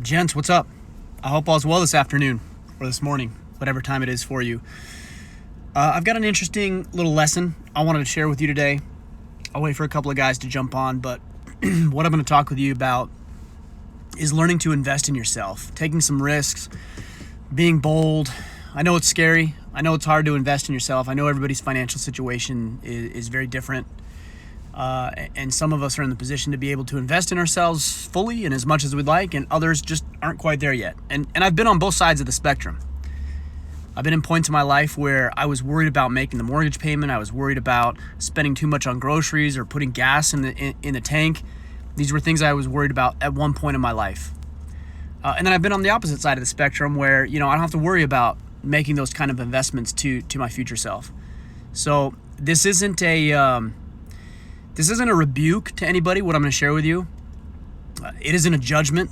Gents, what's up? I hope all's well this afternoon or this morning, whatever time it is for you. I've got an interesting little lesson I wanted to share with you today. I'll wait for a couple of guys to jump on, but what I'm going to talk with you about is learning to invest in yourself, taking some risks, being bold. I know it's scary. I know it's hard to invest in yourself. I know everybody's financial situation is very different. And some of us are in the position to be able to invest in ourselves fully and as much as we'd like, and others just aren't quite there yet. And I've been on both sides of the spectrum. I've been in points in my life where I was worried about making the mortgage payment. I was worried about spending too much on groceries or putting gas in the tank. These were things I was worried about at one point in my life. And then I've been on the opposite side of the spectrum where, I don't have to worry about making those kind of investments to my future self. So this isn't a rebuke to anybody, what I'm going to share with you. It isn't a judgment.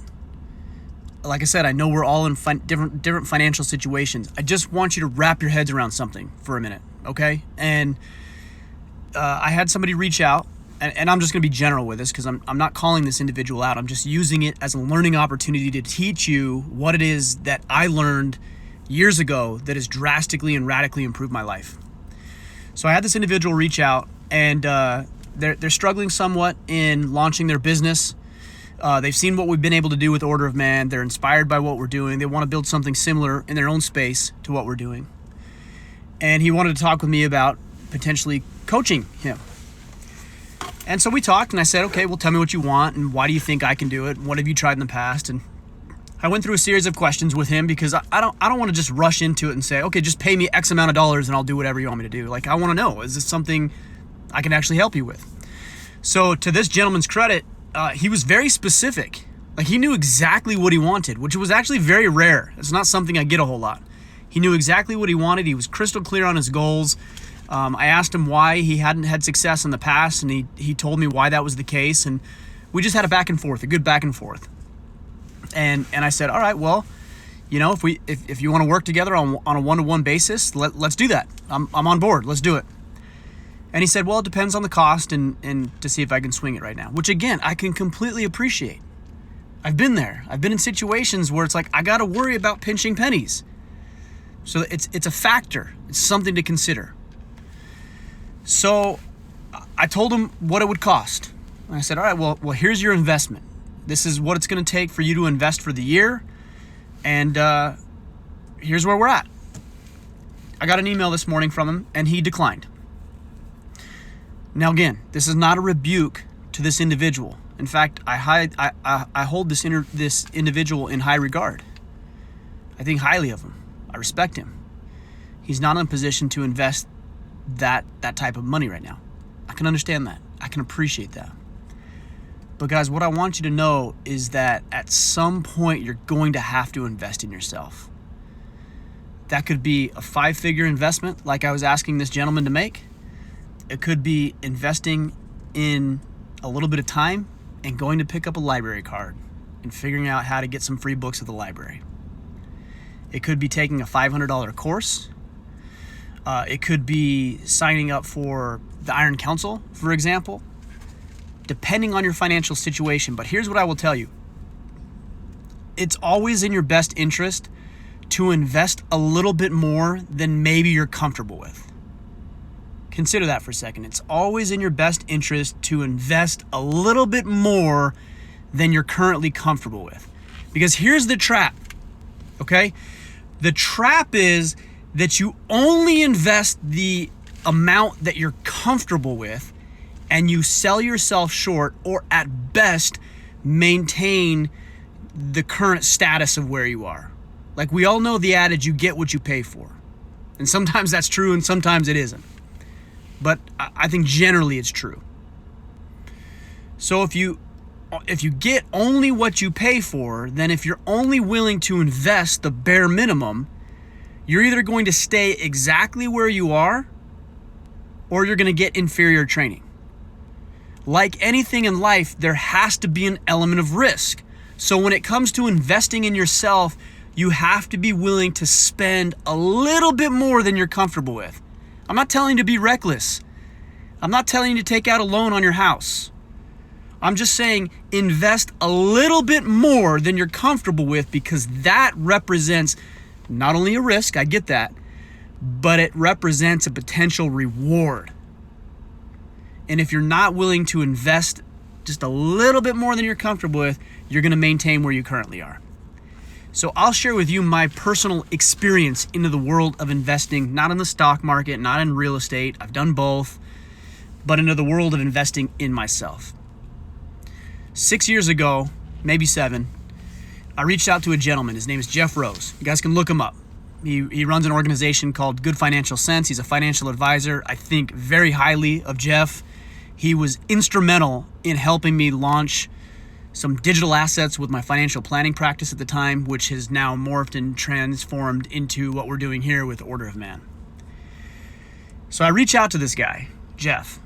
Like I said, I know we're all in different financial situations. I just want you to wrap your heads around something for a minute, okay? And I had somebody reach out, and I'm just going to be general with this because I'm not calling this individual out. I'm just using it as a learning opportunity to teach you what it is that I learned years ago that has drastically and radically improved my life. So I had this individual reach out, and they're struggling somewhat in launching their business. They've seen what we've been able to do with Order of Man. They're inspired by what we're doing. They want to build something similar in their own space to what we're doing. And he wanted to talk with me about potentially coaching him. And so we talked, and I said, okay, well, tell me what you want, and why do you think I can do it? What have you tried in the past? And I went through a series of questions with him because I don't want to just rush into it and say, okay, just pay me X amount of dollars and I'll do whatever you want me to do. Like, I want to know, is this something I can actually help you with? So to this gentleman's credit, he was very specific. Like, he knew exactly what he wanted, which was actually very rare. It's not something I get a whole lot. He knew exactly what he wanted. He was crystal clear on his goals. I asked him why he hadn't had success in the past, and he told me why that was the case. And we just had a good back and forth. And I said, all right, well, if you want to work together on a one-to-one basis, let's do that. I'm on board. Let's do it. And he said, well, it depends on the cost and to see if I can swing it right now, which again, I can completely appreciate. I've been there. I've been in situations where it's like, I got to worry about pinching pennies. So it's a factor. It's something to consider. So I told him what it would cost. And I said, all right, well, here's your investment. This is what it's going to take for you to invest for the year. And here's where we're at. I got an email this morning from him, and he declined. Now again, this is not a rebuke to this individual. In fact, I hold this individual in high regard. I think highly of him. I respect him. He's not in a position to invest that type of money right now. I can understand that. I can appreciate that. But guys, what I want you to know is that at some point you're going to have to invest in yourself. That could be a 5-figure investment like I was asking this gentleman to make. It could be investing in a little bit of time and going to pick up a library card and figuring out how to get some free books at the library. It could be taking a $500 course. It could be signing up for the Iron Council, for example, depending on your financial situation. But here's what I will tell you. It's always in your best interest to invest a little bit more than maybe you're comfortable with. Consider that for a second. It's always in your best interest to invest a little bit more than you're currently comfortable with. Because here's the trap, okay? The trap is that you only invest the amount that you're comfortable with, and you sell yourself short, or at best maintain the current status of where you are. Like, we all know the adage, you get what you pay for. And sometimes that's true and sometimes it isn't. But I think generally it's true. So if you get only what you pay for, then if you're only willing to invest the bare minimum, you're either going to stay exactly where you are, or you're going to get inferior training. Like anything in life, there has to be an element of risk. So when it comes to investing in yourself, you have to be willing to spend a little bit more than you're comfortable with. I'm not telling you to be reckless. I'm not telling you to take out a loan on your house. I'm just saying invest a little bit more than you're comfortable with, because that represents not only a risk, I get that, but it represents a potential reward. And if you're not willing to invest just a little bit more than you're comfortable with, you're going to maintain where you currently are. So I'll share with you my personal experience into the world of investing, not in the stock market, not in real estate. I've done both, but into the world of investing in myself. 6 years ago, maybe 7, I reached out to a gentleman. His name is Jeff Rose. You guys can look him up. He runs an organization called Good Financial Sense. He's a financial advisor. I think very highly of Jeff. He was instrumental in helping me launch some digital assets with my financial planning practice at the time, which has now morphed and transformed into what we're doing here with Order of Man. So I reach out to this guy, Jeff,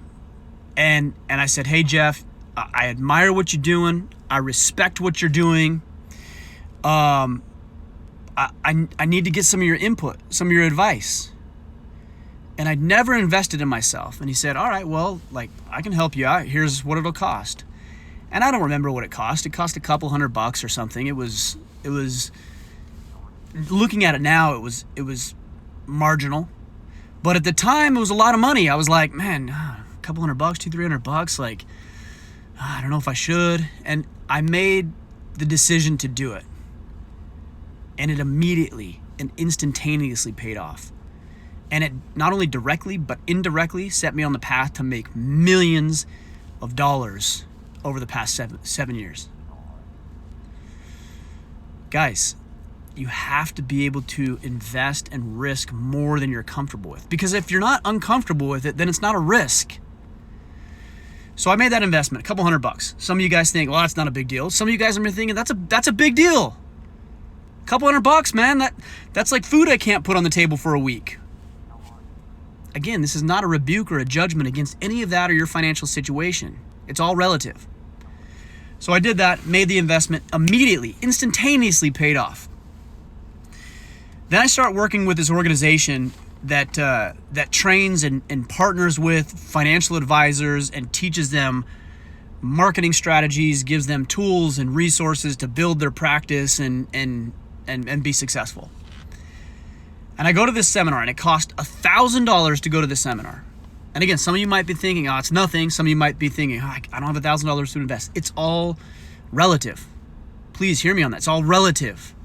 and I said, hey, Jeff, I admire what you're doing. I respect what you're doing. I need to get some of your input, some of your advice. And I'd never invested in myself. And he said, all right, well, I can help you out. Here's what it'll cost. And I don't remember what it cost. It cost a couple $100 or something. It was looking at it now, it was marginal. But at the time, it was a lot of money. I was like, man, a couple $100, $200-$300, I don't know if I should. And I made the decision to do it. And it immediately and instantaneously paid off. And it not only directly, but indirectly set me on the path to make millions of dollars over the past seven years. Guys, you have to be able to invest and risk more than you're comfortable with. Because if you're not uncomfortable with it, then it's not a risk. So I made that investment, a couple $100. Some of you guys think, well, that's not a big deal. Some of you guys are thinking, that's a big deal. A couple $100, man, that's like food I can't put on the table for a week. Again, this is not a rebuke or a judgment against any of that or your financial situation. It's all relative. So I did that, made the investment, immediately, instantaneously paid off. Then I start working with this organization that trains and partners with financial advisors and teaches them marketing strategies, gives them tools and resources to build their practice and be successful. And I go to this seminar, and it cost $1,000 to go to this seminar. And again, some of you might be thinking, oh, it's nothing. Some of you might be thinking, oh, I don't have $1,000 to invest. It's all relative. Please hear me on that. It's all relative.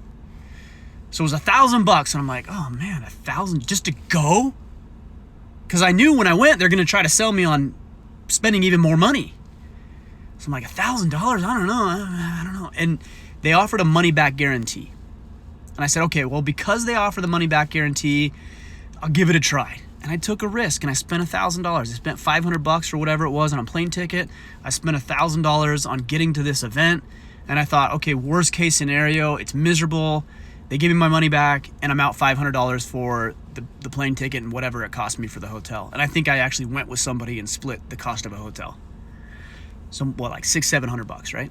So it was $1,000, and I'm like, oh man, $1,000 just to go? Because I knew when I went, they're going to try to sell me on spending even more money. So I'm like, $1,000? I don't know. And they offered a money-back guarantee. And I said, okay, well, because they offer the money-back guarantee, I'll give it a try. And I took a risk, and I spent $1,000. I spent $500 or whatever it was on a plane ticket. I spent $1,000 on getting to this event. And I thought, okay, worst case scenario, it's miserable. They give me my money back, and I'm out $500 for the plane ticket and whatever it cost me for the hotel. And I think I actually went with somebody and split the cost of a hotel. So like $600-$700, right?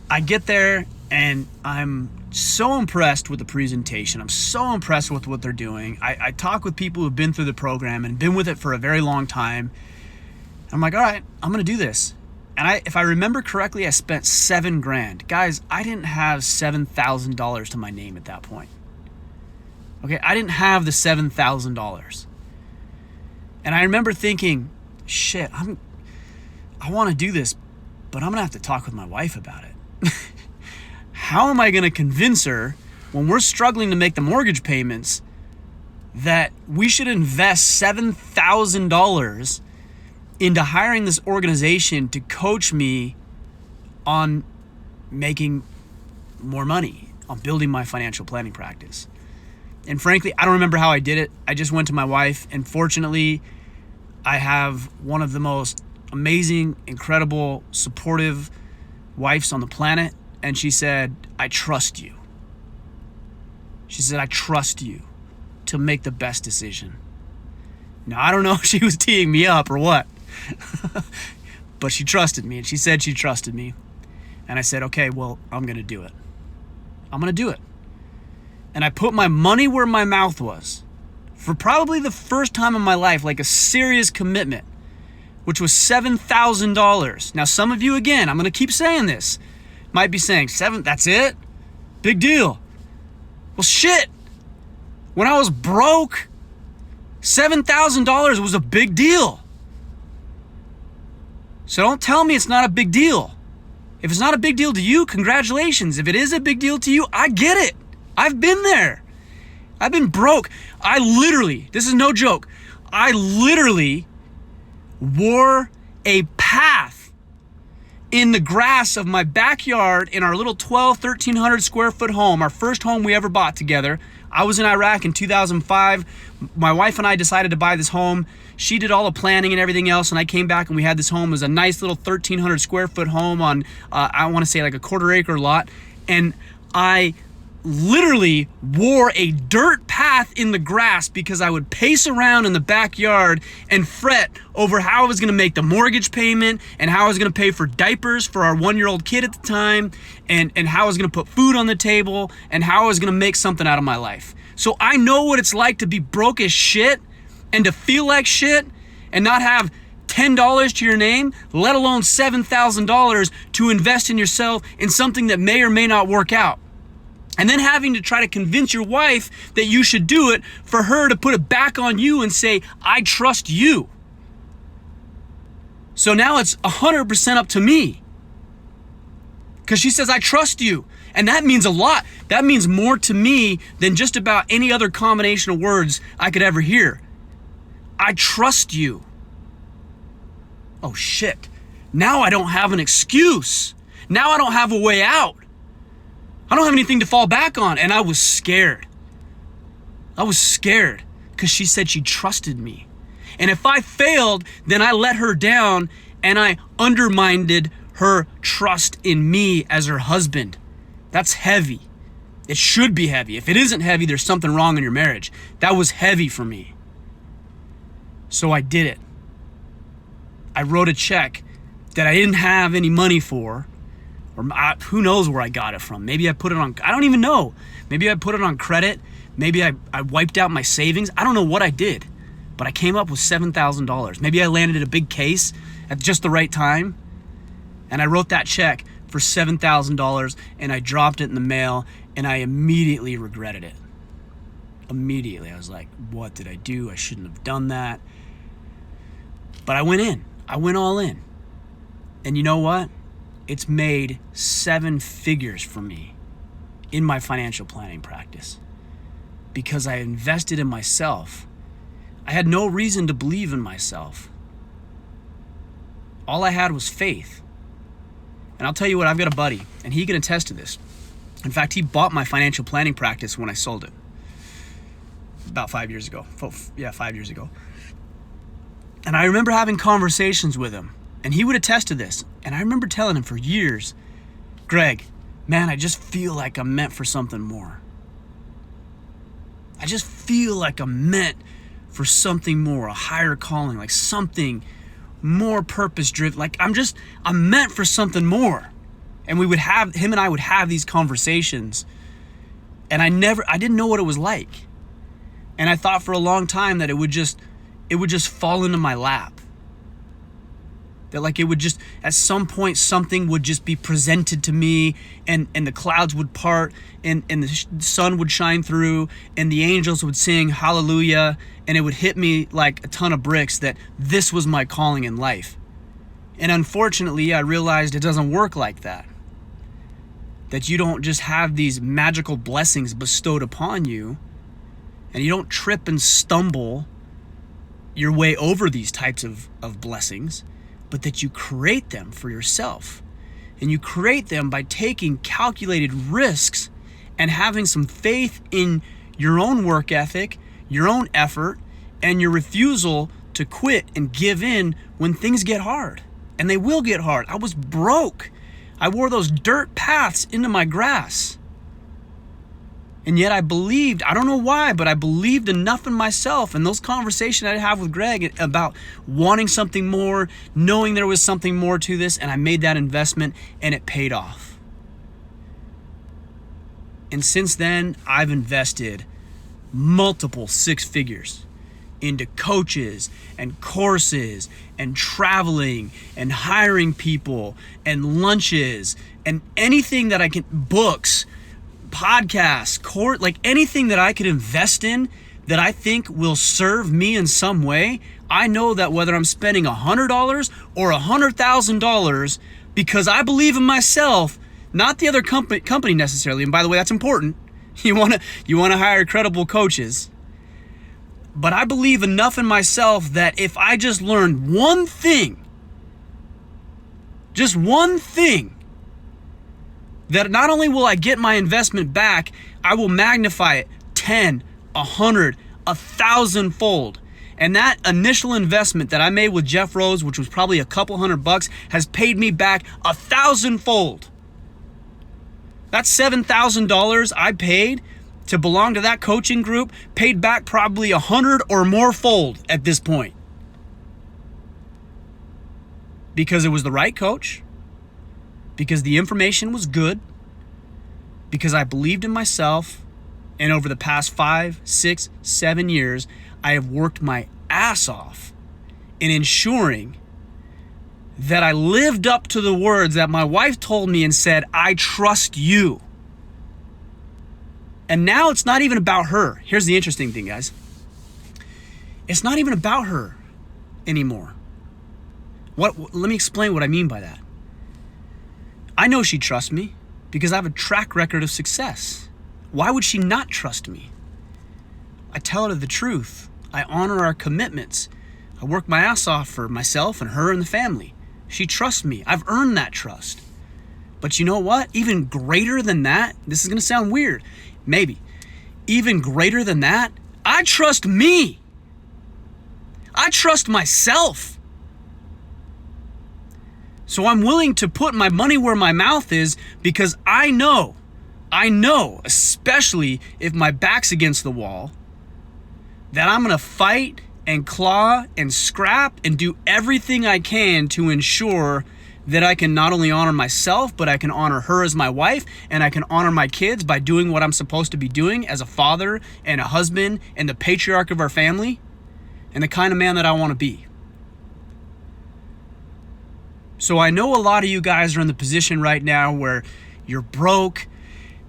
I get there, and I'm so impressed with the presentation. I'm so impressed with what they're doing. I talk with people who've been through the program and been with it for a very long time. I'm like, all right, I'm going to do this. And if I remember correctly, I spent $7,000. Guys, I didn't have $7,000 to my name at that point. Okay, I didn't have the $7,000. And I remember thinking, shit, I want to do this, but I'm going to have to talk with my wife about it. How am I going to convince her when we're struggling to make the mortgage payments that we should invest $7,000 into hiring this organization to coach me on making more money, on building my financial planning practice? And frankly, I don't remember how I did it. I just went to my wife, and fortunately, I have one of the most amazing, incredible, supportive wives on the planet. And she said, I trust you. She said, I trust you to make the best decision. Now, I don't know if she was teeing me up or what, but she trusted me, and she said she trusted me. And I said, okay, well, I'm going to do it. I'm going to do it. And I put my money where my mouth was. For probably the first time in my life, like a serious commitment, which was $7,000. Now, some of you, again, I'm going to keep saying this, might be saying, that's it? Big deal. Well, shit. When I was broke, $7,000 was a big deal. So don't tell me it's not a big deal. If it's not a big deal to you, congratulations. If it is a big deal to you, I get it. I've been there. I've been broke. This is no joke, I literally wore a path in the grass of my backyard in our little 1,300 square foot home, our first home we ever bought together. I was in Iraq in 2005. My wife and I decided to buy this home. She did all the planning and everything else, and I came back and we had this home. It was a nice little 1,300 square foot home on, I want to say like a quarter-acre lot. And I literally wore a dirt path in the grass because I would pace around in the backyard and fret over how I was going to make the mortgage payment and how I was going to pay for diapers for our 1-year-old kid at the time, and how I was going to put food on the table and how I was going to make something out of my life. So I know what it's like to be broke as shit and to feel like shit and not have $10 to your name, let alone $7,000 to invest in yourself in something that may or may not work out. And then having to try to convince your wife that you should do it for her to put it back on you and say, I trust you. So now it's 100% up to me. Because she says, I trust you. And that means a lot. That means more to me than just about any other combination of words I could ever hear. I trust you. Oh shit. Now I don't have an excuse. Now I don't have a way out. I don't have anything to fall back on. And I was scared. I was scared because she said she trusted me. And if I failed, then I let her down and I undermined her trust in me as her husband. That's heavy. It should be heavy. If it isn't heavy, there's something wrong in your marriage. That was heavy for me. So I did it. I wrote a check that I didn't have any money for. Or who knows where I got it from. Maybe I put it on, I don't even know. Maybe I put it on credit. Maybe I wiped out my savings. I don't know what I did, but I came up with $7,000. Maybe I landed a big case at just the right time. And I wrote that check for $7,000 and I dropped it in the mail and I immediately regretted it. Immediately. I was like, what did I do? I shouldn't have done that. But I went in. I went all in. And you know what? It's made 7 figures for me in my financial planning practice because I invested in myself. I had no reason to believe in myself. All I had was faith. And I'll tell you what, I've got a buddy, and he can attest to this. In fact, he bought my financial planning practice when I sold it. About 5 years ago. 5 years ago. And I remember having conversations with him. And he would attest to this. And I remember telling him for years, Greg, man, I just feel like I'm meant for something more. I just feel like I'm meant for something more, a higher calling, like something more purpose-driven. Like I'm meant for something more. And him and I would have these conversations. And I didn't know what it was like. And I thought for a long time that it would just fall into my lap. That like it would just, at some point, something would just be presented to me and the clouds would part and the sun would shine through and the angels would sing hallelujah and it would hit me like a ton of bricks that this was my calling in life. And unfortunately, I realized it doesn't work like that. That you don't just have these magical blessings bestowed upon you and you don't trip and stumble your way over these types of blessings, but that you create them for yourself. And you create them by taking calculated risks and having some faith in your own work ethic, your own effort, and your refusal to quit and give in when things get hard. And they will get hard. I was broke. I wore those dirt paths into my grass. And yet I believed, I don't know why, but I believed enough in myself. And those conversations I'd have with Greg about wanting something more, knowing there was something more to this, and I made that investment and it paid off. And since then, I've invested multiple 6 figures into coaches and courses and traveling and hiring people and lunches and anything that I can, books, podcasts, like anything that I could invest in that I think will serve me in some way. I know that whether I'm spending $100 or $100,000, because I believe in myself, not the other company necessarily. And by the way, that's important. You want to hire credible coaches. But I believe enough in myself that if I just learned one thing, just one thing, that not only will I get my investment back, I will magnify it 10, 100, 1,000-fold. And that initial investment that I made with Jeff Rose, which was probably a couple $100, has paid me back 1,000-fold. That $7,000 I paid to belong to that coaching group paid back probably 100 or more fold at this point. Because it was the right coach, because the information was good, because I believed in myself, and over the past 5, 6, 7 years, I have worked my ass off in ensuring that I lived up to the words that my wife told me and said, I trust you. And now it's not even about her. Here's the interesting thing, guys. It's not even about her anymore. Let me explain what I mean by that. I know she trusts me because I have a track record of success. Why would she not trust me? I tell her the truth. I honor our commitments. I work my ass off for myself and her and the family. She trusts me. I've earned that trust. But you know what? Even greater than that, this is going to sound weird. Maybe. Even greater than that, I trust me. I trust myself. So I'm willing to put my money where my mouth is because I know, especially if my back's against the wall, that I'm going to fight and claw and scrap and do everything I can to ensure that I can not only honor myself, but I can honor her as my wife, and I can honor my kids by doing what I'm supposed to be doing as a father and a husband and the patriarch of our family and the kind of man that I want to be. So I know a lot of you guys are in the position right now where you're broke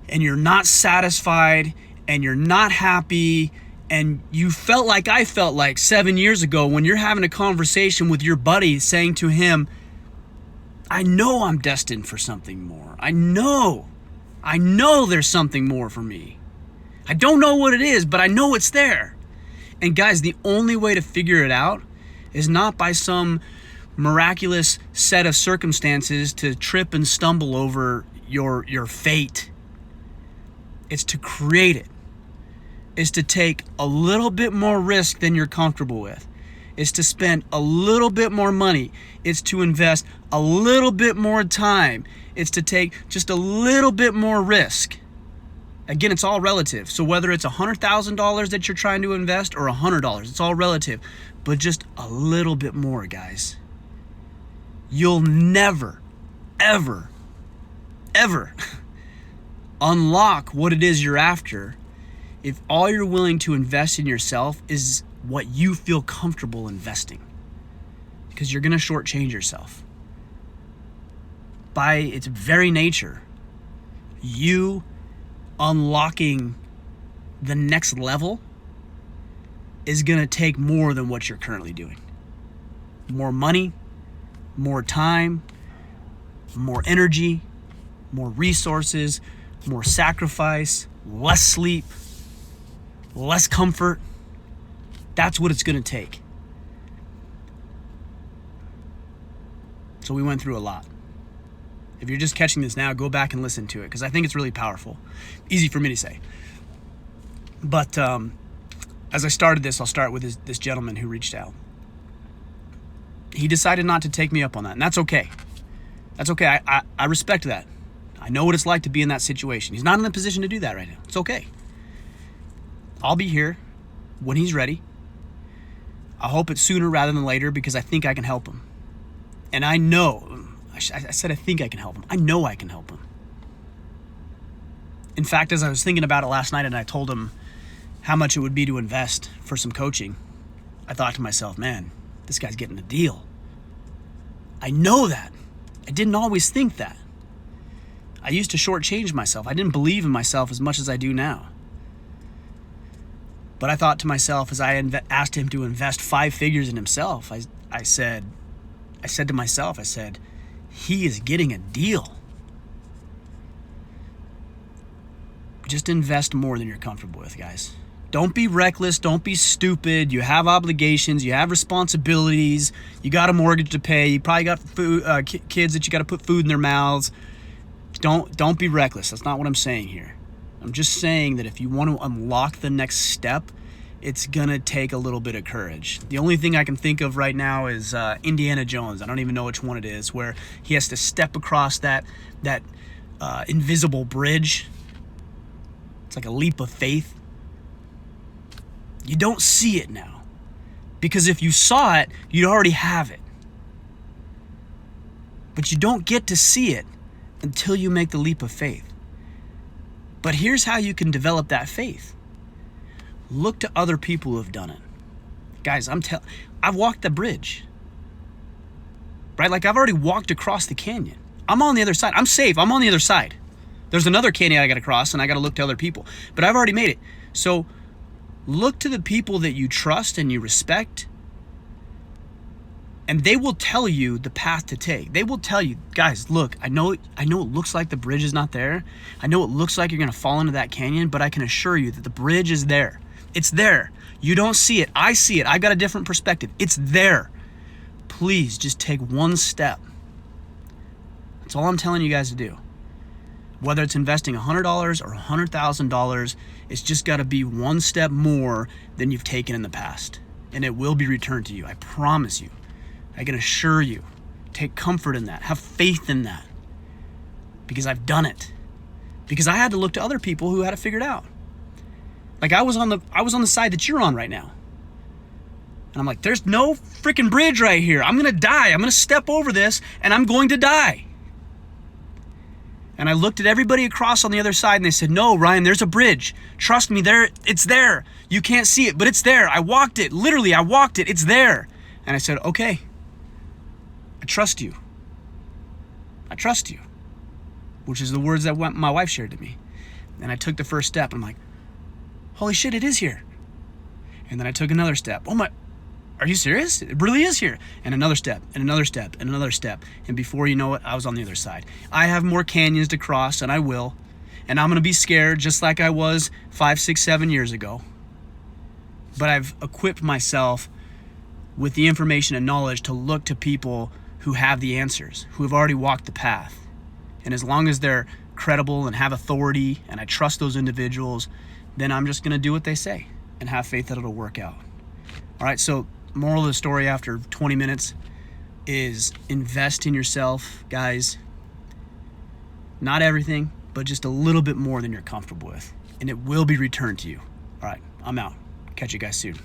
and you're not satisfied and you're not happy, and you felt like I felt like 7 years ago when you're having a conversation with your buddy saying to him, I know I'm destined for something more. I know there's something more for me. I don't know what it is, but I know it's there. And guys, the only way to figure it out is not by some miraculous set of circumstances to trip and stumble over your fate. It's to create it. It's to take a little bit more risk than you're comfortable with. It's to spend a little bit more money. It's to invest a little bit more time. It's to take just a little bit more risk. Again, it's all relative. So whether it's $100,000 that you're trying to invest or $100, it's all relative. But just a little bit more, guys. You'll never, ever, ever unlock what it is you're after if all you're willing to invest in yourself is what you feel comfortable investing. Because you're going to shortchange yourself. By its very nature, you unlocking the next level is going to take more than what you're currently doing. More money, more time, more energy, more resources, more sacrifice, less sleep, less comfort. That's what it's going to take. So we went through a lot. If you're just catching this now, go back and listen to it because I think it's really powerful. Easy for me to say. But as I started this, I'll start with this gentleman who reached out. He decided not to take me up on that, and that's okay. That's okay. I respect that. I know what it's like to be in that situation. He's not in the position to do that right now. It's okay. I'll be here when he's ready. I hope it's sooner rather than later because I think I can help him. And I know, I said I think I can help him. I know I can help him. In fact, as I was thinking about it last night and I told him how much it would be to invest for some coaching, I thought to myself, man, this guy's getting a deal. I know that. I didn't always think that. I used to shortchange myself. I didn't believe in myself as much as I do now. But I thought to myself, as I asked him to invest 5 figures in himself, I said to myself, he is getting a deal. Just invest more than you're comfortable with, guys. Don't be reckless. Don't be stupid. You have obligations. You have responsibilities. You got a mortgage to pay. You probably got food, kids that you got to put food in their mouths. Don't be reckless. That's not what I'm saying here. I'm just saying that if you want to unlock the next step, it's going to take a little bit of courage. The only thing I can think of right now is Indiana Jones. I don't even know which one it is, where he has to step across that invisible bridge. It's like a leap of faith. You don't see it now, because if you saw it, you'd already have it. But you don't get to see it until you make the leap of faith. But here's how you can develop that faith. Look to other people who have done it. Guys, I've walked the bridge. Right? Like, I've already walked across the canyon. I'm on the other side. I'm safe. I'm on the other side. There's another canyon I got to cross, and I got to look to other people. But I've already made it. So look to the people that you trust and you respect, and they will tell you the path to take. They will tell you, guys, look, I know it looks like the bridge is not there. I know it looks like you're going to fall into that canyon, but I can assure you that the bridge is there. It's there. You don't see it. I see it. I've got a different perspective. It's there. Please just take one step. That's all I'm telling you guys to do. Whether it's investing $100 or $100,000, it's just got to be one step more than you've taken in the past. And it will be returned to you. I promise you. I can assure you. Take comfort in that. Have faith in that. Because I've done it. Because I had to look to other people who had it figured out. Like, I was on the side that you're on right now. And I'm like, there's no freaking bridge right here. I'm going to die. I'm going to step over this and I'm going to die. And I looked at everybody across on the other side and they said, no, Ryan, there's a bridge. Trust me, it's there. You can't see it, but it's there. I walked it. Literally, I walked it. It's there. And I said, okay, I trust you. I trust you. Which is the words that my wife shared to me. And I took the first step. I'm like, holy shit, it is here. And then I took another step. Oh my, are you serious? It really is here. And another step, and another step, and another step. And before you know it, I was on the other side. I have more canyons to cross, and I will. And I'm going to be scared just like I was 5, 6, 7 years ago. But I've equipped myself with the information and knowledge to look to people who have the answers, who have already walked the path. And as long as they're credible and have authority, and I trust those individuals, then I'm just going to do what they say and have faith that it'll work out. All right, so moral of the story after 20 minutes is invest in yourself, guys. Not everything, but just a little bit more than you're comfortable with. And it will be returned to you. All right, I'm out. Catch you guys soon.